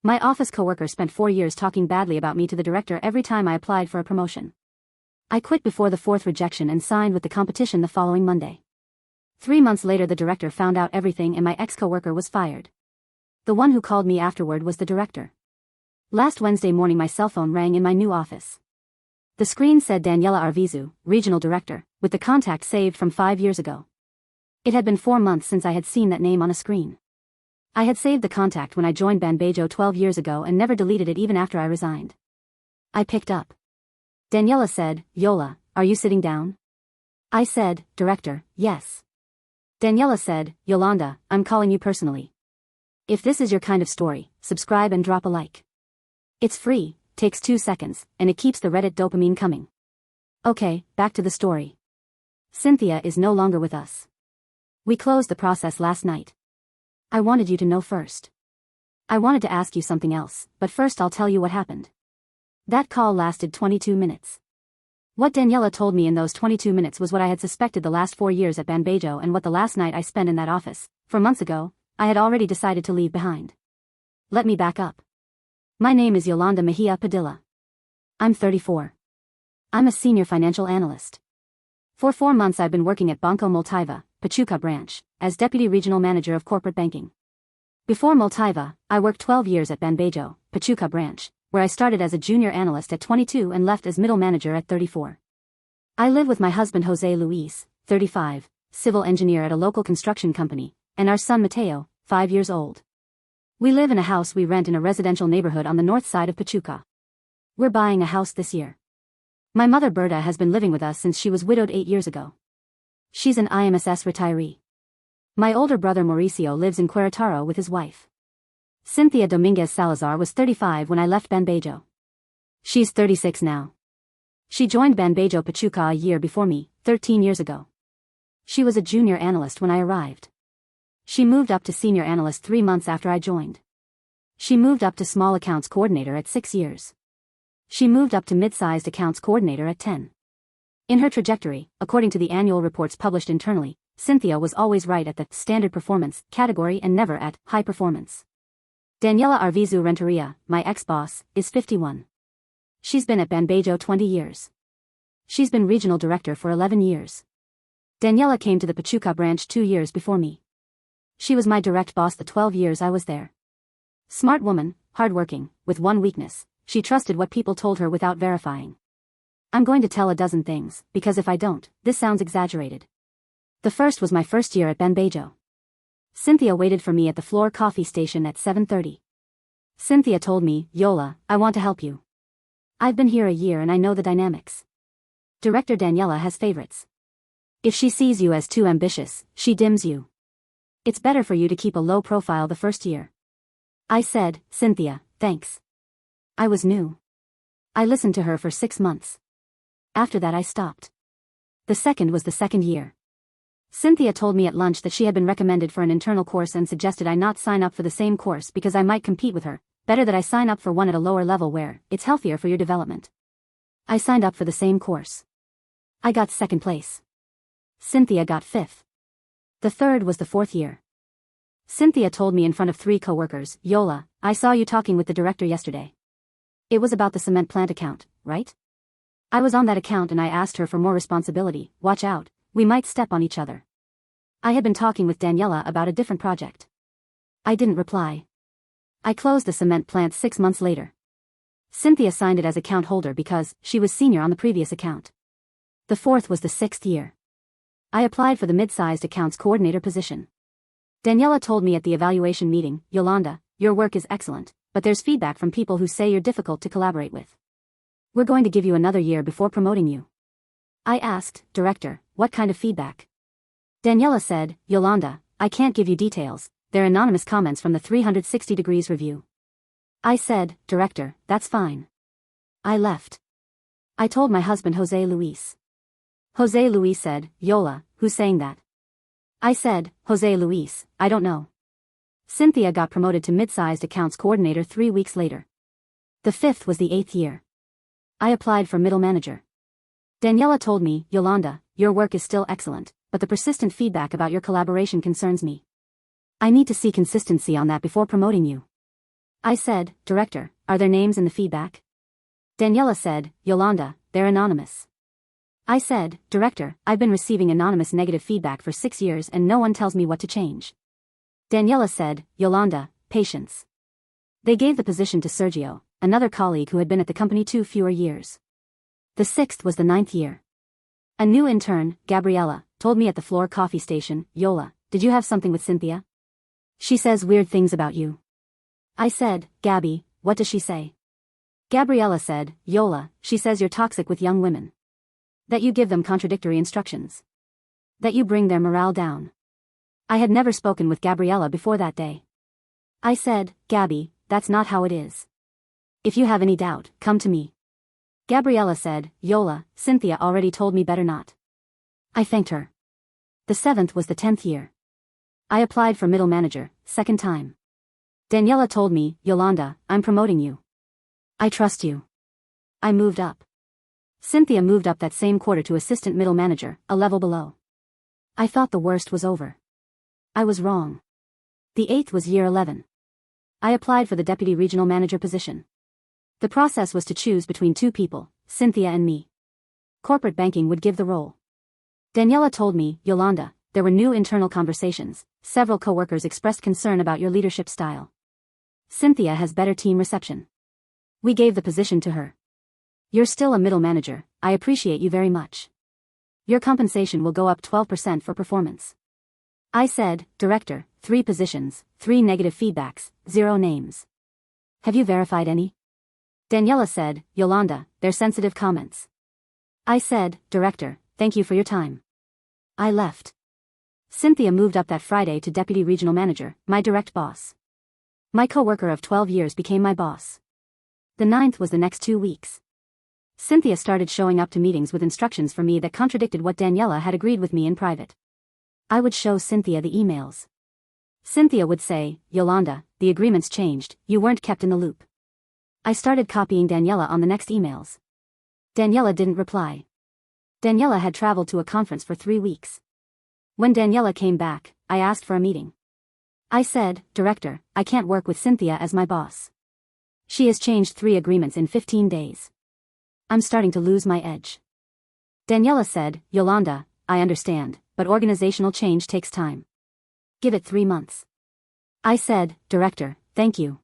My office coworker spent 4 years talking badly about me to the director every time I applied for a promotion. I quit before the 4th rejection and signed with the competition the following Monday. 3 months later the director found out everything and my ex-coworker was fired. The one who called me afterward was the director. Last Wednesday morning my cell phone rang in my new office. The screen said Daniela Arvizu, regional director, with the contact saved from 5 years ago. It had been 4 months since I had seen that name on a screen. I had saved the contact when I joined Banbajío 12 years ago and never deleted it even after I resigned. I picked up. Daniela said, "Yola, are you sitting down?" I said, "Director, yes." Daniela said, "Yolanda, I'm calling you personally. If this is your kind of story, subscribe and drop a like. It's free, takes 2 seconds, and it keeps the Reddit dopamine coming." Okay, back to the story. Cynthia is no longer with us. We closed the process last night. I wanted you to know first. I wanted to ask you something else, but first I'll tell you what happened. That call lasted 22 minutes. What Daniela told me in those 22 minutes was what I had suspected the last 4 years at Banbajío and what the last night I spent in that office, 4 months ago, I had already decided to leave behind. Let me back up. My name is Yolanda Mejia Padilla. I'm 34. I'm a senior financial analyst. For 4 months I've been working at Banco Multiva, Pachuca branch, as Deputy Regional Manager of Corporate Banking. Before Multiva, I worked 12 years at Banbajío, Pachuca branch, where I started as a junior analyst at 22 and left as middle manager at 34. I live with my husband Jose Luis, 35, civil engineer at a local construction company, and our son Mateo, 5 years old. We live in a house we rent in a residential neighborhood on the north side of Pachuca. We're buying a house this year. My mother Berta has been living with us since she was widowed 8 years ago. She's an IMSS retiree. My older brother Mauricio lives in Querétaro with his wife. Cynthia Dominguez Salazar was 35 when I left Banbajío. She's 36 now. She joined Banbajío Pachuca a year before me, 13 years ago. She was a junior analyst when I arrived. She moved up to senior analyst 3 months after I joined. She moved up to small accounts coordinator at 6 years. She moved up to mid-sized accounts coordinator at 10. In her trajectory, according to the annual reports published internally, Cynthia was always right at the standard performance category and never at high performance. Daniela Arvizu Renteria, my ex-boss, is 51. She's been at Banbajío 20 years. She's been regional director for 11 years. Daniela came to the Pachuca branch 2 years before me. She was my direct boss the 12 years I was there. Smart woman, hardworking, with one weakness: she trusted what people told her without verifying. I'm going to tell a dozen things, because if I don't, this sounds exaggerated. The first was my first year at Banbajío. Cynthia waited for me at the floor coffee station at 7:30. Cynthia told me, "Yola, I want to help you. I've been here a year and I know the dynamics. Director Daniela has favorites. If she sees you as too ambitious, she dims you. It's better for you to keep a low profile the first year." I said, "Cynthia, thanks." I was new. I listened to her for 6 months. After that I stopped. The second was the second year. Cynthia told me at lunch that she had been recommended for an internal course and suggested I not sign up for the same course because I might compete with her. Better that I sign up for one at a lower level where it's healthier for your development. I signed up for the same course. I got 2nd place. Cynthia got 5th. The third was the 4th year. Cynthia told me in front of 3 coworkers, "Yola, I saw you talking with the director yesterday. It was about the cement plant account, right? I was on that account and I asked her for more responsibility. Watch out, we might step on each other." I had been talking with Daniela about a different project. I didn't reply. I closed the cement plant 6 months later. Cynthia signed it as account holder because she was senior on the previous account. The 4th was the 6th year. I applied for the mid-sized accounts coordinator position. Daniela told me at the evaluation meeting, "Yolanda, your work is excellent, but there's feedback from people who say you're difficult to collaborate with. We're going to give you another year before promoting you." I asked, "Director, what kind of feedback?" Daniela said, "Yolanda, I can't give you details, they're anonymous comments from the 360 degrees review." I said, "Director, that's fine." I left. I told my husband Jose Luis. Jose Luis said, "Yola, who's saying that?" I said, "Jose Luis, I don't know." Cynthia got promoted to mid-sized accounts coordinator 3 weeks later. The 5th was the 8th year. I applied for middle manager. Daniela told me, "Yolanda, your work is still excellent, but the persistent feedback about your collaboration concerns me. I need to see consistency on that before promoting you." I said, Director, are there names in the feedback? Daniela said, Yolanda, they're anonymous. I said, Director, I've been receiving anonymous negative feedback for 6 years and no one tells me what to change. Daniela said, Yolanda, patience. They gave the position to Sergio, another colleague who had been at the company 2 fewer years. The 6th was the 9th year. A new intern, Gabriela, told me at the floor coffee station, Yola, did you have something with Cynthia? She says weird things about you. I said, Gabby, what does she say? Gabriela said, Yola, she says you're toxic with young women. That you give them contradictory instructions. That you bring their morale down. I had never spoken with Gabriela before that day. I said, Gabby, that's not how it is. If you have any doubt, come to me. Gabriela said, Yola, Cynthia already told me better not. I thanked her. The 7th was the 10th year. I applied for middle manager, 2nd time. Daniela told me, Yolanda, I'm promoting you. I trust you. I moved up. Cynthia moved up that same quarter to assistant middle manager, a level below. I thought the worst was over. I was wrong. The 8th was year 11. I applied for the deputy regional manager position. The process was to choose between 2 people, Cynthia and me. Corporate banking would give the role. Daniela told me, Yolanda, there were new internal conversations. Several coworkers expressed concern about your leadership style. Cynthia has better team reception. We gave the position to her. You're still a middle manager, I appreciate you very much. Your compensation will go up 12% for performance. I said, Director, 3 positions, 3 negative feedbacks, 0 names. Have you verified any? Daniela said, Yolanda, they're sensitive comments. I said, Director, thank you for your time. I left. Cynthia moved up that Friday to deputy regional manager, my direct boss. My coworker of 12 years became my boss. The 9th was the next 2 weeks. Cynthia started showing up to meetings with instructions for me that contradicted what Daniela had agreed with me in private. I would show Cynthia the emails. Cynthia would say, Yolanda, the agreements changed, you weren't kept in the loop. I started copying Daniela on the next emails. Daniela didn't reply. Daniela had traveled to a conference for 3 weeks. When Daniela came back, I asked for a meeting. I said, Director, I can't work with Cynthia as my boss. She has changed 3 agreements in 15 days. I'm starting to lose my edge. Daniela said, Yolanda, I understand, but organizational change takes time. Give it 3 months. I said, Director, thank you.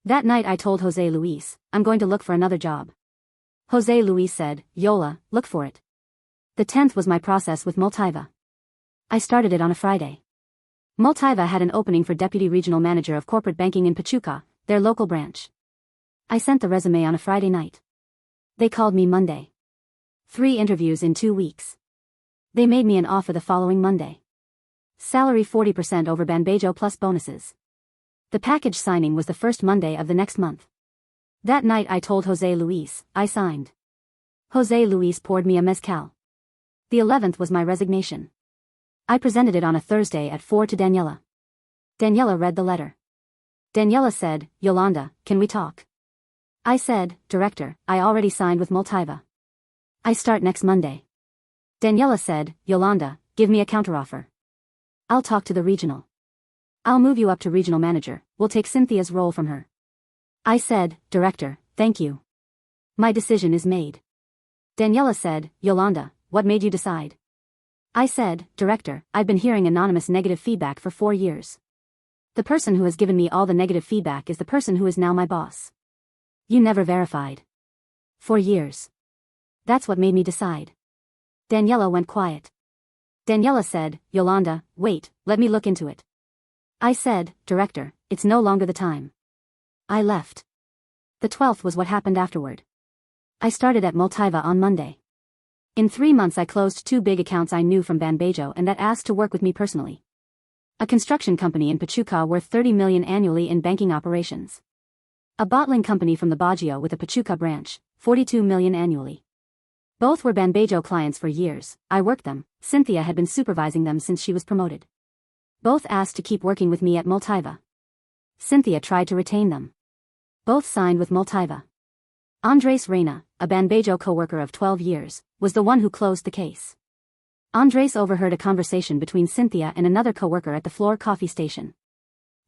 That night I told Jose Luis, I'm going to look for another job. Jose Luis said, Yola, look for it. The 10th was my process with Multiva. I started it on a Friday. Multiva had an opening for deputy regional manager of corporate banking in Pachuca, their local branch. I sent the resume on a Friday night. They called me Monday. 3 interviews in 2 weeks. They made me an offer the following Monday. Salary 40% over Banbajío plus bonuses. The package signing was the first Monday of the next month. That night I told Jose Luis, I signed. Jose Luis poured me a mezcal. The 11th was my resignation. I presented it on a Thursday at 4 to Daniela. Daniela read the letter. Daniela said, Yolanda, can we talk? I said, Director, I already signed with Multiva. I start next Monday. Daniela said, Yolanda, give me a counteroffer. I'll talk to the regional. I'll move you up to regional manager, we'll take Cynthia's role from her. I said, Director, thank you. My decision is made. Daniela said, Yolanda, what made you decide? I said, Director, I've been hearing anonymous negative feedback for 4 years. The person who has given me all the negative feedback is the person who is now my boss. You never verified. 4 years. That's what made me decide. Daniela went quiet. Daniela said, Yolanda, wait, let me look into it. I said, Director, it's no longer the time. I left. The 12th was what happened afterward. I started at Multiva on Monday. In 3 months I closed 2 big accounts I knew from Banbajío and that asked to work with me personally. A construction company in Pachuca worth 30 million annually in banking operations. A bottling company from the Baguio with a Pachuca branch, 42 million annually. Both were Banbajío clients for years, I worked them, Cynthia had been supervising them since she was promoted. Both asked to keep working with me at Multiva. Cynthia tried to retain them. Both signed with Multiva. Andrés Reina, a Banbajío coworker of 12 years, was the one who closed the case. Andrés overheard a conversation between Cynthia and another coworker at the floor coffee station.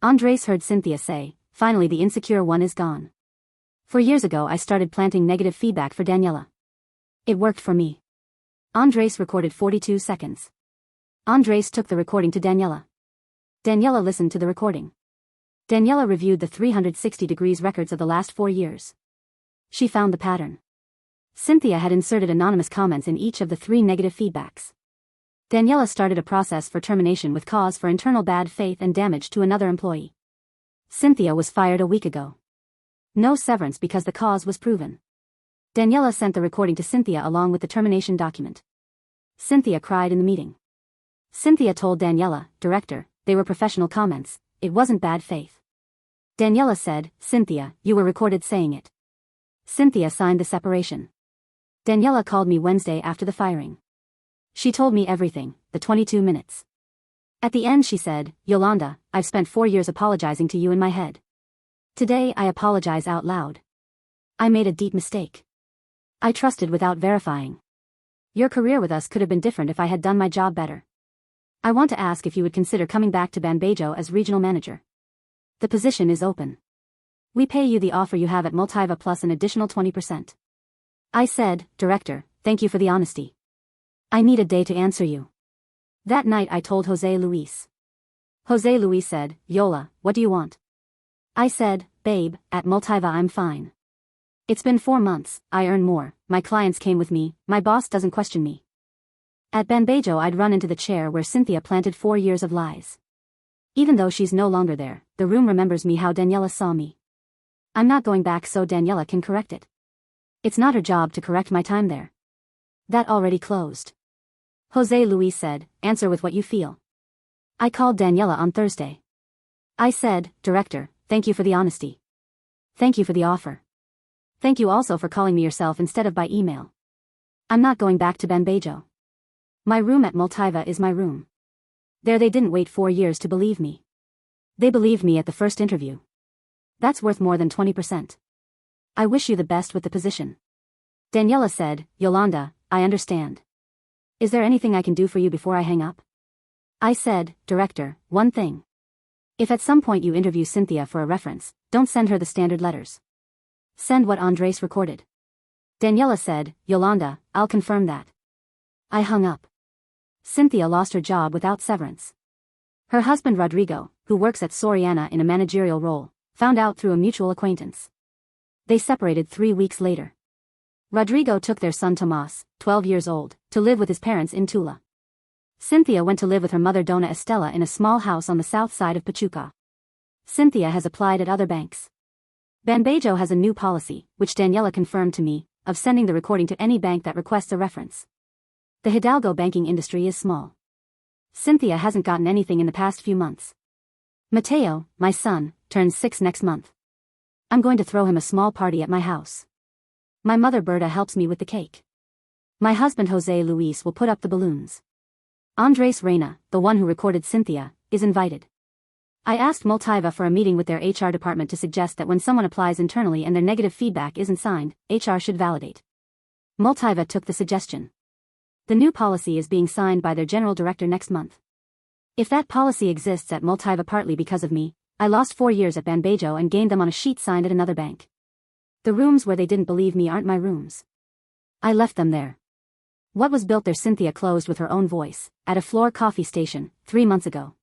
Andrés heard Cynthia say, finally the insecure one is gone. 4 years ago I started planting negative feedback for Daniela. It worked for me. Andrés recorded 42 seconds. Andrés took the recording to Daniela. Daniela listened to the recording. Daniela reviewed the 360 degrees records of the last 4 years. She found the pattern. Cynthia had inserted anonymous comments in each of the 3 negative feedbacks. Daniela started a process for termination with cause for internal bad faith and damage to another employee. Cynthia was fired a week ago. No severance because the cause was proven. Daniela sent the recording to Cynthia along with the termination document. Cynthia cried in the meeting. Cynthia told Daniela, "Director, they were professional comments, it wasn't bad faith." Daniela said, "Cynthia, you were recorded saying it." Cynthia signed the separation. Daniela called me Wednesday after the firing. She told me everything, the 22 minutes. At the end she said, "Yolanda, I've spent 4 years apologizing to you in my head. Today I apologize out loud. I made a deep mistake. I trusted without verifying. Your career with us could have been different if I had done my job better. I want to ask if you would consider coming back to Banbajío as regional manager. The position is open. We pay you the offer you have at Multiva plus an additional 20%. I said, "Director, thank you for the honesty. I need a day to answer you." That night I told Jose Luis. Jose Luis said, "Yola, what do you want?" I said, "Babe, at Multiva I'm fine. It's been 4 months, I earn more, my clients came with me, my boss doesn't question me. At Banbajío I'd run into the chair where Cynthia planted 4 years of lies. Even though she's no longer there, the room remembers me how Daniela saw me. I'm not going back so Daniela can correct it. It's not her job to correct my time there. That already closed." Jose Luis said, "Answer with what you feel." I called Daniela on Thursday. I said, "Director, thank you for the honesty. Thank you for the offer. Thank you also for calling me yourself instead of by email. I'm not going back to Banbajío. My room at Multiva is my room. There they didn't wait 4 years to believe me. They believed me at the first interview. That's worth more than 20%. I wish you the best with the position." Daniela said, "Yolanda, I understand. Is there anything I can do for you before I hang up?" I said, "Director, one thing. If at some point you interview Cynthia for a reference, don't send her the standard letters. Send what Andrés recorded." Daniela said, "Yolanda, I'll confirm that." I hung up. Cynthia lost her job without severance. Her husband Rodrigo, who works at Soriana in a managerial role, found out through a mutual acquaintance. They separated 3 weeks later. Rodrigo took their son Tomas, 12 years old, to live with his parents in Tula. Cynthia went to live with her mother Dona Estela in a small house on the south side of Pachuca. Cynthia has applied at other banks. Banbajío has a new policy, which Daniela confirmed to me, of sending the recording to any bank that requests a reference. The Hidalgo banking industry is small. Cynthia hasn't gotten anything in the past few months. Mateo, my son, turns 6 next month. I'm going to throw him a small party at my house. My mother Berta helps me with the cake. My husband Jose Luis will put up the balloons. Andrés Reina, the one who recorded Cynthia, is invited. I asked Multiva for a meeting with their HR department to suggest that when someone applies internally and their negative feedback isn't signed, HR should validate. Multiva took the suggestion. The new policy is being signed by their general director next month. If that policy exists at Multiva partly because of me, I lost 4 years at Banbajío and gained them on a sheet signed at another bank. The rooms where they didn't believe me aren't my rooms. I left them there. What was built there Cynthia closed with her own voice, at a floor coffee station, 3 months ago.